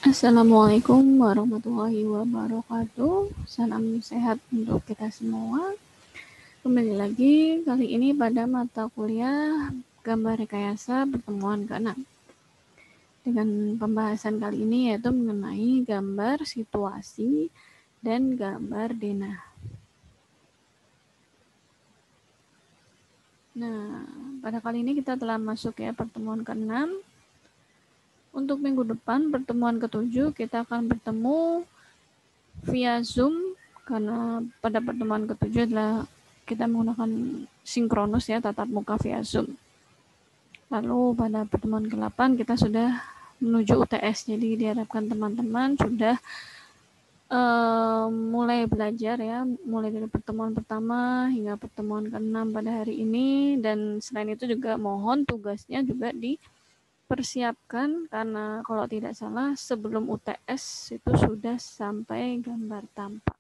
Assalamualaikum warahmatullahi wabarakatuh. Salam sehat untuk kita semua. Kembali lagi kali ini pada mata kuliah gambar rekayasa pertemuan ke-6. Dengan pembahasan kali ini yaitu mengenai gambar situasi dan gambar denah. Nah, pada kali ini kita telah masuk ya pertemuan ke-6. Untuk minggu depan pertemuan ke-7 kita akan bertemu via Zoom karena pada pertemuan ke-7 adalah kita menggunakan sinkronus ya, tatap muka via Zoom. Lalu pada pertemuan ke-8 kita sudah menuju UTS, jadi diharapkan teman-teman sudah mulai belajar ya, mulai dari pertemuan pertama hingga pertemuan ke-6 pada hari ini. Dan selain itu juga mohon tugasnya juga dipersiapkan karena kalau tidak salah sebelum UTS itu sudah sampai gambar tampak.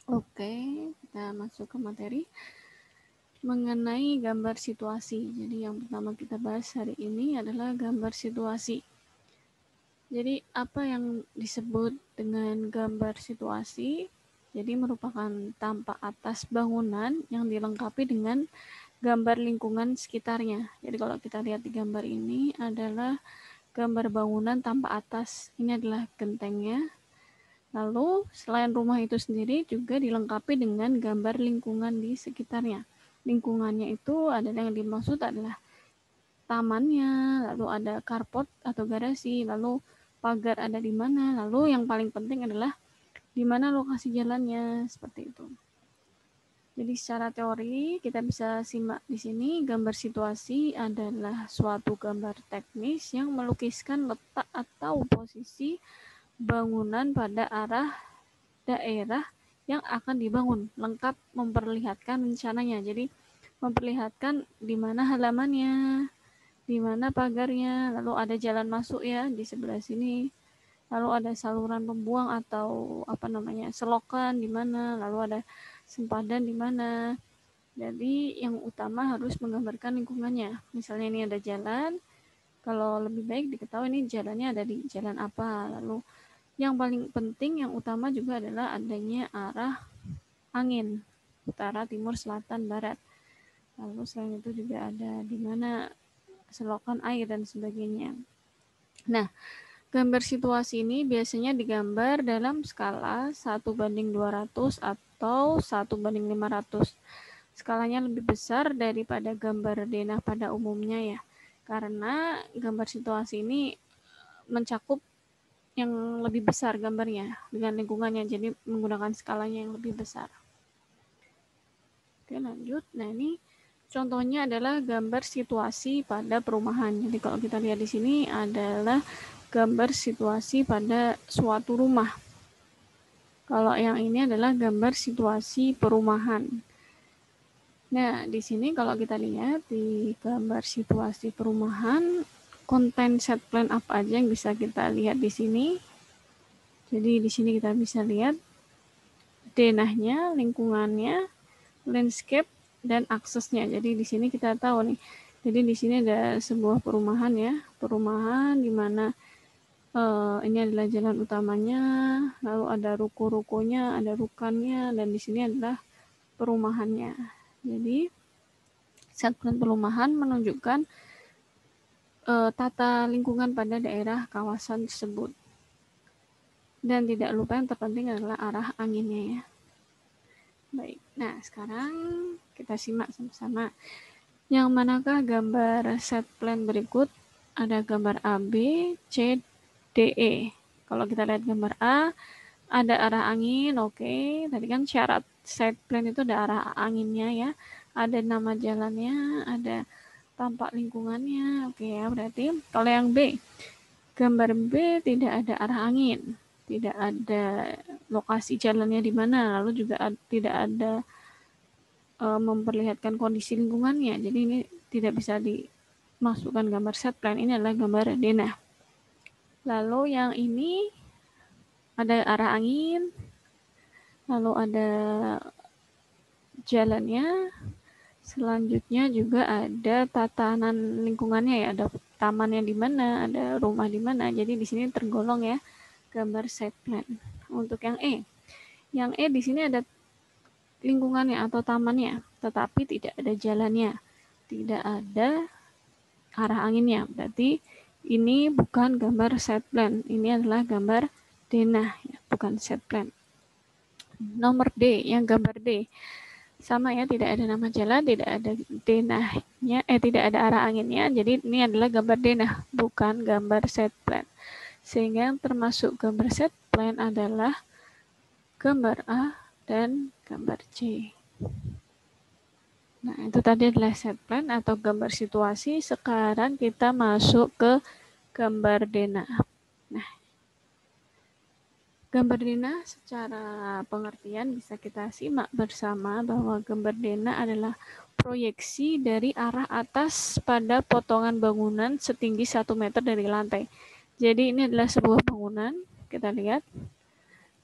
Oke, kita masuk ke materi mengenai gambar situasi. Jadi yang pertama kita bahas hari ini adalah gambar situasi. Jadi apa yang disebut dengan gambar situasi? Jadi merupakan tampak atas bangunan yang dilengkapi dengan gambar lingkungan sekitarnya. Jadi kalau kita lihat di gambar ini adalah gambar bangunan tampak atas. Ini adalah gentengnya. Lalu selain rumah itu sendiri juga dilengkapi dengan gambar lingkungan di sekitarnya. Lingkungannya itu adalah yang dimaksud adalah tamannya, lalu ada carport atau garasi, lalu pagar ada di mana, lalu yang paling penting adalah di mana lokasi jalannya, seperti itu. Jadi secara teori kita bisa simak di sini gambar situasi adalah suatu gambar teknis yang melukiskan letak atau posisi bangunan pada arah daerah yang akan dibangun, lengkap memperlihatkan rencananya. Jadi memperlihatkan di mana halamannya, di mana pagarnya, lalu ada jalan masuk ya di sebelah sini, lalu ada saluran pembuang atau selokan di mana, lalu ada sempadan di mana. Jadi yang utama harus menggambarkan lingkungannya. Misalnya ini ada jalan, kalau lebih baik diketahui ini jalannya ada di jalan apa. Lalu yang paling penting, yang utama juga adalah adanya arah angin, utara, timur, selatan, barat. Lalu selain itu juga ada di mana selokan air dan sebagainya. Nah, gambar situasi ini biasanya digambar dalam skala 1:200 atau 1:500. Skalanya lebih besar daripada gambar denah pada umumnya ya. Karena gambar situasi ini mencakup yang lebih besar gambarnya dengan lingkungannya, jadi menggunakan skalanya yang lebih besar. Oke, lanjut. Nah, ini contohnya adalah gambar situasi pada perumahan. Jadi kalau kita lihat di sini adalah gambar situasi pada suatu rumah. Kalau yang ini adalah gambar situasi perumahan. Nah, di sini kalau kita lihat di gambar situasi perumahan, konten set plan apa aja yang bisa kita lihat di sini. Jadi di sini kita bisa lihat denahnya, lingkungannya, landscape, dan aksesnya. Jadi di sini kita tahu nih. Jadi di sini ada sebuah perumahan ya, perumahan di mana ini adalah jalan utamanya, lalu ada ruko-rukonya, ada rukannya, dan di sini adalah perumahannya. Jadi set plan perumahan menunjukkan tata lingkungan pada daerah kawasan tersebut. Dan tidak lupa yang terpenting adalah arah anginnya ya. Baik, nah sekarang kita simak sama-sama. Yang manakah gambar set plan berikut? Ada gambar A, B, C, D, E. Kalau kita lihat gambar A, ada arah angin, oke. Tadi kan syarat set plan itu ada arah anginnya ya. Ada nama jalannya, ada tampak lingkungannya, oke ya. Berarti kalau yang B, gambar B tidak ada arah angin, tidak ada lokasi jalannya di mana, lalu juga tidak ada memperlihatkan kondisi lingkungannya. Jadi ini tidak bisa dimasukkan gambar set plan. Ini adalah gambar denah. Lalu yang ini ada arah angin, lalu ada jalannya, selanjutnya juga ada tatanan lingkungannya ya, ada tamannya di mana, ada rumah di mana. Jadi di sini tergolong ya gambar site plan. Untuk yang E di sini ada lingkungannya atau tamannya, tetapi tidak ada jalannya, tidak ada arah anginnya. Berarti ini bukan gambar site plan, ini adalah gambar denah, ya, bukan site plan. Nomor D, yang gambar D. Sama ya, tidak ada nama jalan, tidak ada denahnya, tidak ada arah anginnya. Jadi ini adalah gambar denah, bukan gambar set plan. Sehingga yang termasuk gambar set plan adalah gambar A dan gambar C. Nah, itu tadi adalah set plan atau gambar situasi. Sekarang kita masuk ke gambar denah. Nah, gambar denah secara pengertian bisa kita simak bersama bahwa gambar denah adalah proyeksi dari arah atas pada potongan bangunan setinggi 1 meter dari lantai. Jadi ini adalah sebuah bangunan, kita lihat.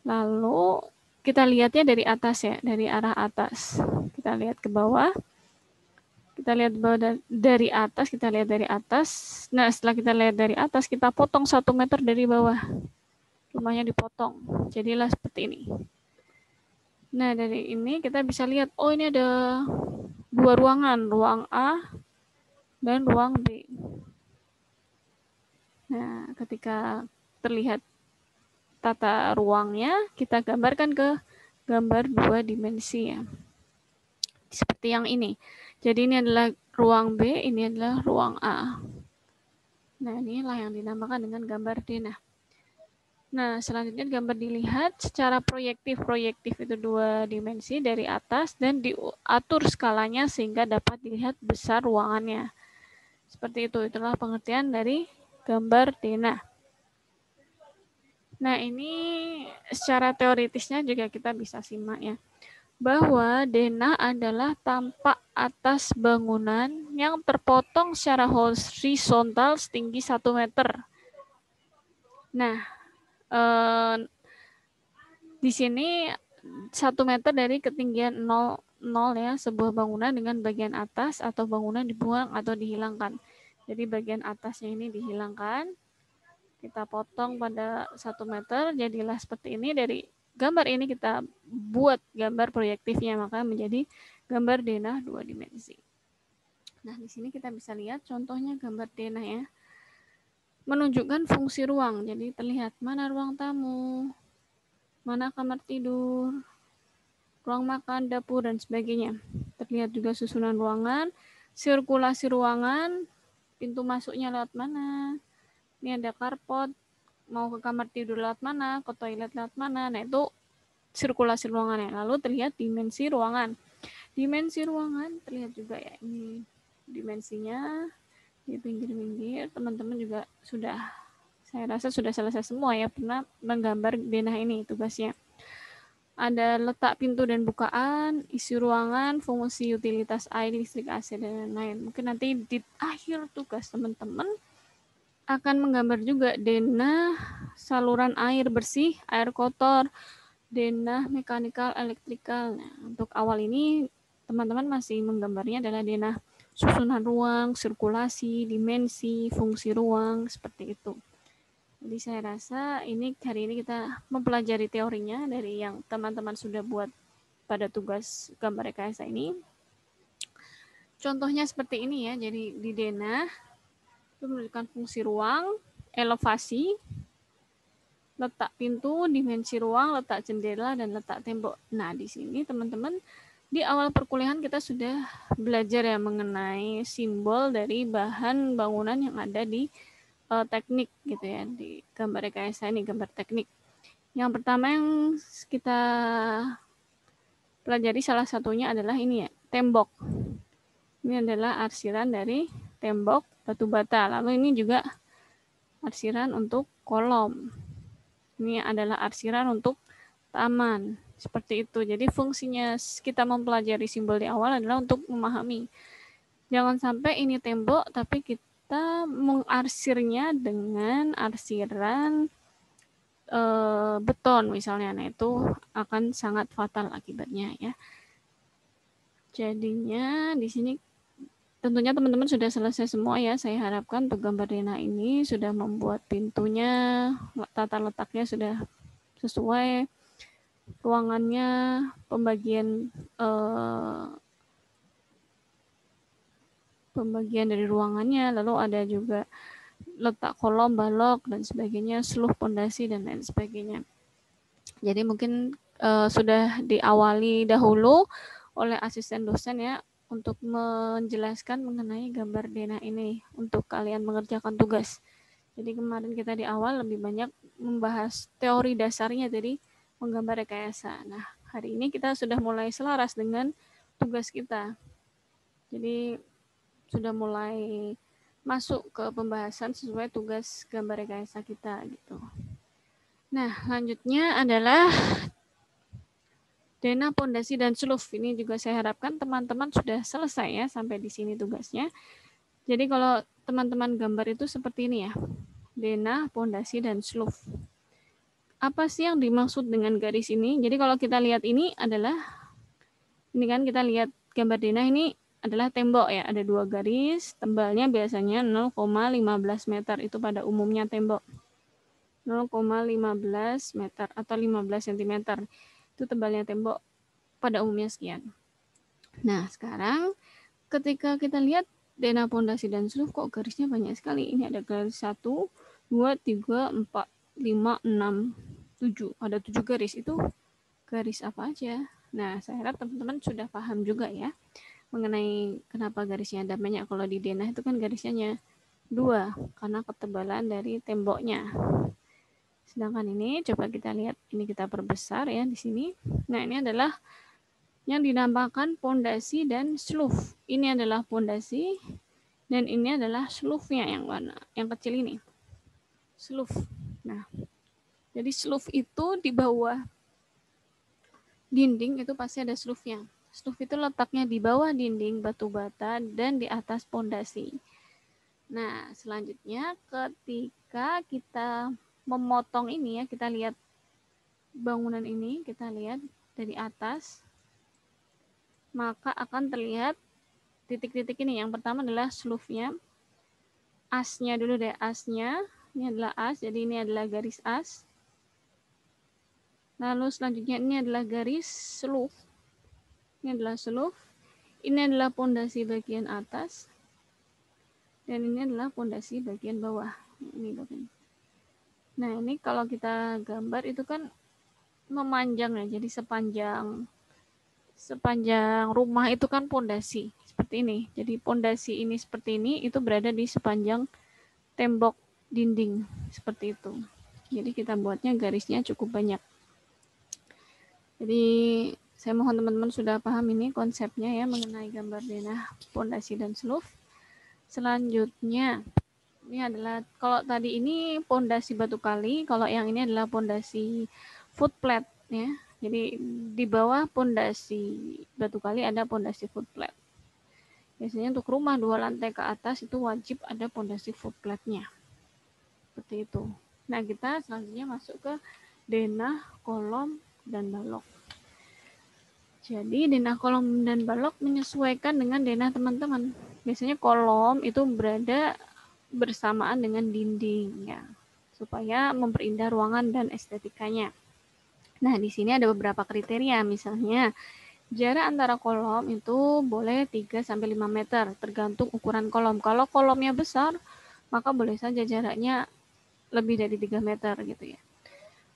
Lalu kita lihatnya dari atas ya, dari arah atas. Kita lihat ke bawah. Kita lihat bawah dari atas, kita lihat dari atas. Nah, setelah kita lihat dari atas, kita potong 1 meter dari bawah. Rumahnya dipotong, jadilah seperti ini. Nah, dari ini kita bisa lihat, oh ini ada 2 ruangan, ruang A dan ruang B. Nah, ketika terlihat tata ruangnya, kita gambarkan ke gambar 2 dimensi ya. Seperti yang ini. Jadi ini adalah ruang B, ini adalah ruang A. Nah, inilah yang dinamakan dengan gambar denah. Nah, selanjutnya gambar dilihat secara proyektif. Proyektif itu 2 dimensi dari atas dan diatur skalanya sehingga dapat dilihat besar ruangannya. Seperti itu, itulah pengertian dari gambar denah. Nah, ini secara teoritisnya juga kita bisa simak ya. Bahwa denah adalah tampak atas bangunan yang terpotong secara horizontal setinggi 1 meter. Nah, di sini 1 meter dari ketinggian 0 ya, sebuah bangunan dengan bagian atas atau bangunan dibuang atau dihilangkan. Jadi bagian atasnya ini dihilangkan, kita potong pada 1 meter, jadilah seperti ini. Dari gambar ini kita buat gambar proyektifnya, maka menjadi gambar denah 2 dimensi. Nah, di sini kita bisa lihat contohnya gambar denah ya. Menunjukkan fungsi ruang, jadi terlihat mana ruang tamu, mana kamar tidur, ruang makan, dapur, dan sebagainya. Terlihat juga susunan ruangan, sirkulasi ruangan, pintu masuknya lewat mana. Ini ada carport, mau ke kamar tidur lewat mana, ke toilet lewat mana. Nah, itu sirkulasi ruangannya. Lalu terlihat dimensi ruangan. Dimensi ruangan terlihat juga ya, ini dimensinya di pinggir-pinggir. Teman-teman juga sudah, saya rasa sudah selesai semua ya, pernah menggambar denah ini tugasnya. Ada letak pintu dan bukaan, isi ruangan, fungsi utilitas air, listrik, AC, dan lain-lain. Mungkin nanti di akhir tugas teman-teman akan menggambar juga denah saluran air bersih, air kotor, denah mekanikal, elektrikal. Nah, untuk awal ini teman-teman masih menggambarnya adalah denah susunan ruang, sirkulasi, dimensi, fungsi ruang, seperti itu. Jadi saya rasa ini hari ini kita mempelajari teorinya dari yang teman-teman sudah buat pada tugas gambar rekayasa ini. Contohnya seperti ini ya, jadi di denah itu menunjukkan fungsi ruang, elevasi, letak pintu, dimensi ruang, letak jendela, dan letak tembok. Nah, di sini teman-teman di awal perkuliahan kita sudah belajar ya mengenai simbol dari bahan bangunan yang ada di teknik gitu ya, di gambar rekayasa ini, gambar teknik. Yang pertama yang kita pelajari salah satunya adalah ini ya, tembok. Ini adalah arsiran dari tembok batu bata. Lalu ini juga arsiran untuk kolom. Ini adalah arsiran untuk taman. Seperti itu. Jadi fungsinya kita mempelajari simbol di awal adalah untuk memahami. Jangan sampai ini tembok, tapi kita mengarsirnya dengan arsiran beton misalnya. Nah, itu akan sangat fatal akibatnya ya. Jadinya di sini tentunya teman-teman sudah selesai semua ya. Saya harapkan untuk gambar denah ini sudah membuat pintunya, tata letaknya sudah sesuai, ruangannya, pembagian dari ruangannya, lalu ada juga letak kolom, balok, dan sebagainya, seluruh pondasi, dan lain sebagainya. Jadi mungkin sudah diawali dahulu oleh asisten dosen ya, untuk menjelaskan mengenai gambar denah ini untuk kalian mengerjakan tugas. Jadi kemarin kita di awal lebih banyak membahas teori dasarnya dari menggambar rekayasa. Nah, hari ini kita sudah mulai selaras dengan tugas kita. Jadi sudah mulai masuk ke pembahasan sesuai tugas gambar rekayasa kita gitu. Nah, selanjutnya adalah denah, pondasi, dan seluf. Ini juga saya harapkan teman-teman sudah selesai ya sampai di sini tugasnya. Jadi kalau teman-teman gambar itu seperti ini ya. Denah, pondasi, dan seluf. Apa sih yang dimaksud dengan garis ini? Jadi kalau kita lihat ini adalah, ini kan kita lihat gambar denah ini adalah tembok ya. Ada 2 garis, tebalnya biasanya 0,15 meter. Itu pada umumnya tembok. 0,15 meter atau 15 cm. Itu tebalnya tembok pada umumnya sekian. Nah, sekarang ketika kita lihat denah, pondasi, dan seluf, kok garisnya banyak sekali. Ini ada garis 1, 2, 3, 4, 5, 6, 7. Ada 7 garis. Itu garis apa aja? Nah, saya harap teman-teman sudah paham juga ya mengenai kenapa garisnya ada banyak. Kalau di denah itu kan garisnya 2 karena ketebalan dari temboknya. Sedangkan ini coba kita lihat, ini kita perbesar ya di sini. Nah, ini adalah yang dinamakan pondasi dan seluf. Ini adalah pondasi dan ini adalah selufnya yang warna yang kecil ini. Seluf. Nah, jadi seluf itu di bawah dinding itu pasti ada selufnya. Seluf itu letaknya di bawah dinding batu bata dan di atas pondasi. Nah, selanjutnya ketika kita memotong ini ya, kita lihat bangunan ini, kita lihat dari atas, maka akan terlihat titik-titik ini. Yang pertama adalah selufnya. Asnya dulu deh, asnya. Ini adalah as, jadi ini adalah garis as. Lalu selanjutnya ini adalah garis seluf. Ini adalah seluf. Ini adalah pondasi bagian atas. Dan ini adalah pondasi bagian bawah. Ini bagian. Nah, ini kalau kita gambar itu kan memanjang ya. Jadi sepanjang rumah itu kan pondasi seperti ini. Jadi pondasi ini seperti ini itu berada di sepanjang tembok dinding seperti itu. Jadi kita buatnya garisnya cukup banyak. Jadi saya mohon teman-teman sudah paham ini konsepnya ya mengenai gambar denah, pondasi, dan seluf. Selanjutnya ini adalah, kalau tadi ini pondasi batu kali, kalau yang ini adalah pondasi footplate ya. Jadi di bawah pondasi batu kali ada pondasi footplate. Biasanya untuk rumah 2 lantai ke atas itu wajib ada pondasi footplate-nya. Seperti itu. Nah, kita selanjutnya masuk ke denah, kolom, dan balok. Jadi denah, kolom, dan balok menyesuaikan dengan denah teman-teman. Biasanya kolom itu berada bersamaan dengan dinding ya, supaya memperindah ruangan dan estetikanya. Nah, di sini ada beberapa kriteria, misalnya jarak antara kolom itu boleh 3-5 meter, tergantung ukuran kolom. Kalau kolomnya besar, maka boleh saja jaraknya lebih dari 3 meter gitu ya.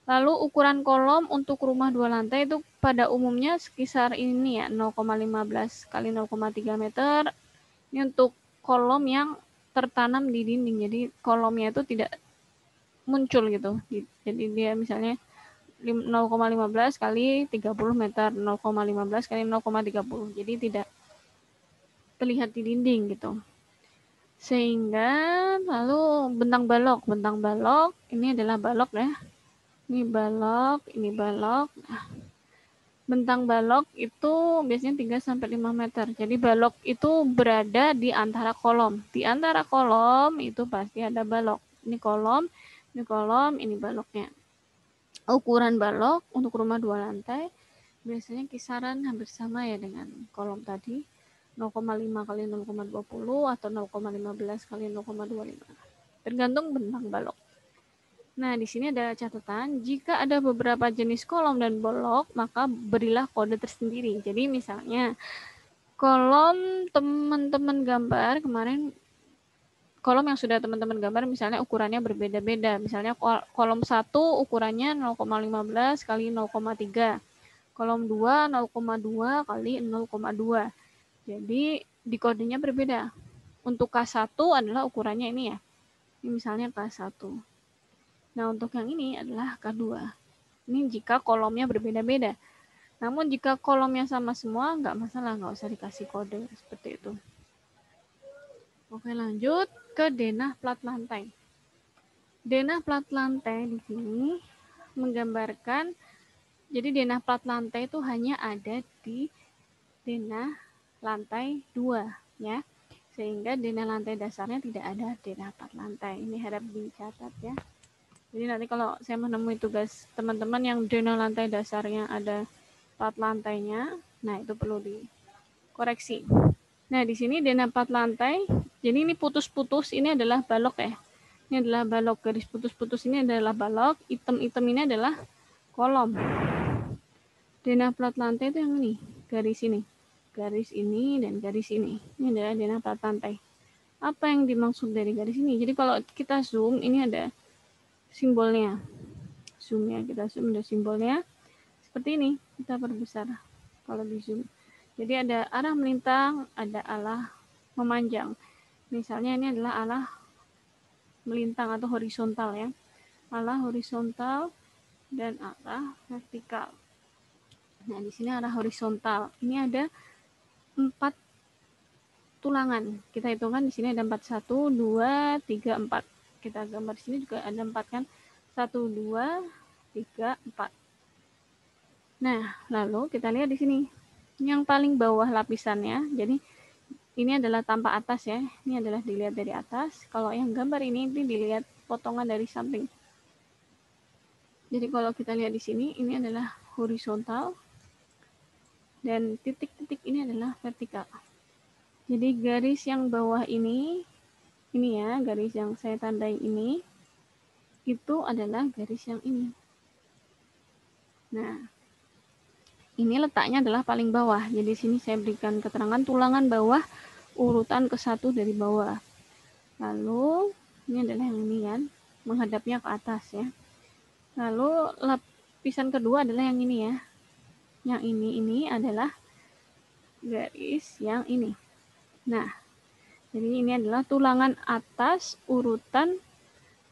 Lalu ukuran kolom untuk rumah 2 lantai itu pada umumnya sekitar ini ya, 0,15 kali 0,3 meter. Ini untuk kolom yang tertanam di dinding, jadi kolomnya itu tidak muncul gitu. Jadi dia misalnya 0,15 kali 30 meter, 0,15 kali 0,30. Jadi tidak terlihat di dinding gitu. Sehingga lalu bentang balok ini adalah balok ya. Ini balok, ini balok. Nah, bentang balok itu biasanya 3-5 meter. Jadi balok itu berada di antara kolom. Di antara kolom itu pasti ada balok. Ini kolom, ini baloknya. Ukuran balok untuk rumah 2 lantai biasanya kisaran hampir sama ya dengan kolom tadi. 0,5 kali 0,20 atau 0,15 kali 0,25. Tergantung bentang balok. Nah, di sini ada catatan, jika ada beberapa jenis kolom dan balok, maka berilah kode tersendiri. Jadi misalnya, kolom teman-teman gambar kemarin, kolom yang sudah teman-teman gambar misalnya ukurannya berbeda-beda. Misalnya kolom 1 ukurannya 0,15 kali 0,3. Kolom 2 0,2 kali 0,2. Jadi di kodenya berbeda. Untuk K1 adalah ukurannya ini ya. Ini misalnya K1. Nah, untuk yang ini adalah K2. Ini jika kolomnya berbeda-beda. Namun jika kolomnya sama semua, nggak masalah, nggak usah dikasih kode seperti itu. Oke, lanjut ke denah plat lantai. Denah plat lantai di sini menggambarkan, jadi denah plat lantai itu hanya ada di denah lantai 2 ya. Sehingga denah lantai dasarnya tidak ada denah plat lantai. Ini harap dicatat ya. Jadi nanti kalau saya menemui tugas teman-teman yang denah lantai dasarnya ada plat lantainya, nah itu perlu dikoreksi. Nah, di sini denah plat lantai, jadi ini putus-putus, ini adalah balok ya. Ini adalah balok, garis putus-putus ini adalah balok, item-item ini adalah kolom. Denah plat lantai itu yang ini, garis ini. Garis ini dan garis ini. Ini adalah denah plat lantai. Apa yang dimaksud dari garis ini? Jadi kalau kita zoom, ini ada simbolnya. Zoom ya, kita zoom ada simbolnya. Seperti ini, kita perbesar kalau di zoom. Jadi ada arah melintang, ada arah memanjang. Misalnya ini adalah arah melintang atau horizontal ya. Arah horizontal dan arah vertikal. Nah, di sini arah horizontal. Ini ada 4 tulangan. Kita hitungkan di sini ada 4, 1, 2, 3, 4. Kita gambar di sini juga ada 4 kan. 1, 2, 3, 4. Nah, lalu kita lihat di sini. Yang paling bawah lapisannya, jadi ini adalah tampak atas ya. Ini adalah dilihat dari atas. Kalau yang gambar ini dilihat potongan dari samping. Jadi kalau kita lihat di sini, ini adalah horizontal. Dan titik-titik ini adalah vertikal. Jadi garis yang bawah ini ya, garis yang saya tandai ini, itu adalah garis yang ini. Nah, ini letaknya adalah paling bawah. Jadi sini saya berikan keterangan tulangan bawah, urutan ke-1 dari bawah. Lalu, ini adalah yang ini kan, menghadapnya ke atas ya. Lalu, lapisan kedua adalah yang ini ya. Yang ini adalah garis yang ini. Nah, jadi ini adalah tulangan atas urutan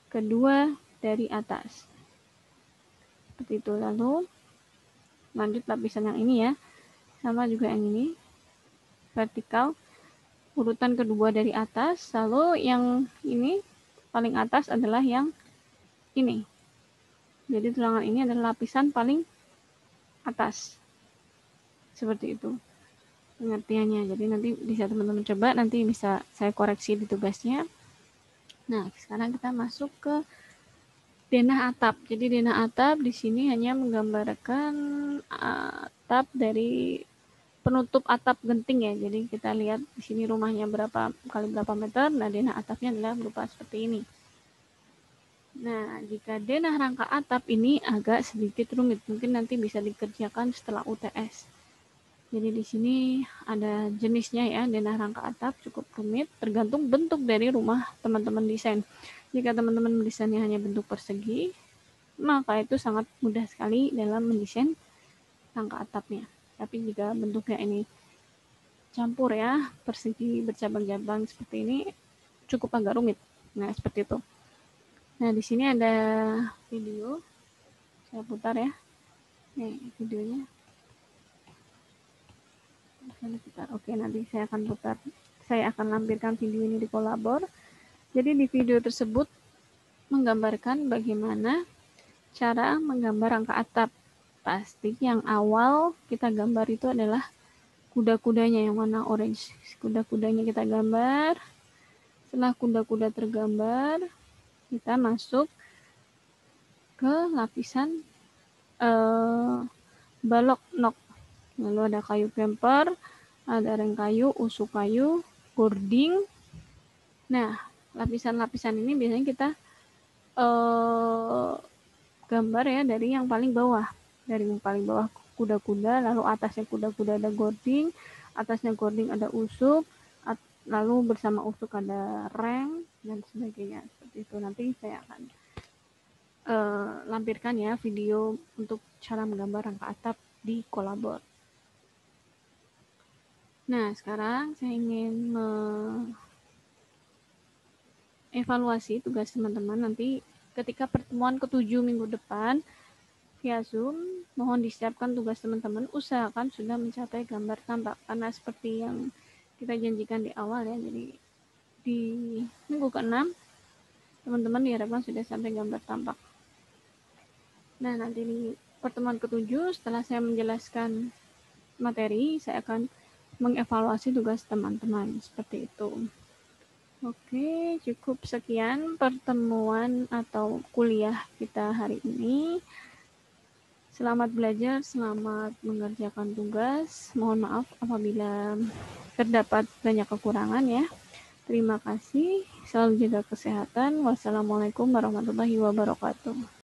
kedua dari atas. Seperti itu. Lalu, lanjut lapisan yang ini ya. Sama juga yang ini. Vertikal. Urutan kedua dari atas, lalu yang ini paling atas adalah yang ini. Jadi tulangan ini adalah lapisan paling atas. Seperti itu pengertiannya. Jadi nanti bisa teman-teman coba, nanti bisa saya koreksi di tugasnya. Nah, sekarang kita masuk ke denah atap. Jadi denah atap di sini hanya menggambarkan atap dari penutup atap genting ya. Jadi kita lihat di sini rumahnya berapa kali berapa meter. Nah, denah atapnya adalah berupa seperti ini. Nah, jika denah rangka atap ini agak sedikit rumit. Mungkin nanti bisa dikerjakan setelah UTS. Jadi di sini ada jenisnya ya, denah rangka atap cukup rumit. Tergantung bentuk dari rumah teman-teman desain. Jika teman-teman mendesainnya hanya bentuk persegi, maka itu sangat mudah sekali dalam mendesain rangka atapnya. Tapi jika bentuknya ini campur ya, persegi bercabang-cabang seperti ini, cukup agak rumit. Nah, seperti itu. Nah, di sini ada video. Saya putar ya. Nih, videonya. Oke, nanti saya akan putar. Saya akan lampirkan video ini di Kolabor. Jadi di video tersebut menggambarkan bagaimana cara menggambar rangka atap. Pasti yang awal kita gambar itu adalah kuda-kudanya yang warna orange. Kuda-kudanya kita gambar. Setelah kuda-kuda tergambar, kita masuk ke lapisan balok nok. Lalu ada kayu kemper, ada reng kayu, usuk kayu, gording. Nah, lapisan-lapisan ini biasanya kita gambar ya dari yang paling bawah. Dari yang paling bawah kuda-kuda, lalu atasnya kuda-kuda ada gording, atasnya gording ada usuk, lalu bersama usuk ada reng dan sebagainya. Seperti itu. Nanti saya akan lampirkan ya video untuk cara menggambar rangka atap di Kolabor. Nah, sekarang saya ingin evaluasi tugas teman-teman nanti ketika pertemuan ke-7 minggu depan via Zoom. Mohon disiapkan tugas teman-teman, usahakan sudah mencapai gambar tampak karena seperti yang kita janjikan di awal ya. Jadi di minggu ke-6 teman-teman diharapkan sudah sampai gambar tampak. Nah, nanti di pertemuan ke-7 setelah saya menjelaskan materi, saya akan mengevaluasi tugas teman-teman seperti itu. Oke, cukup sekian pertemuan atau kuliah kita hari ini. Selamat belajar, selamat mengerjakan tugas. Mohon maaf apabila terdapat banyak kekurangan ya. Terima kasih, selalu jaga kesehatan. Wassalamualaikum warahmatullahi wabarakatuh.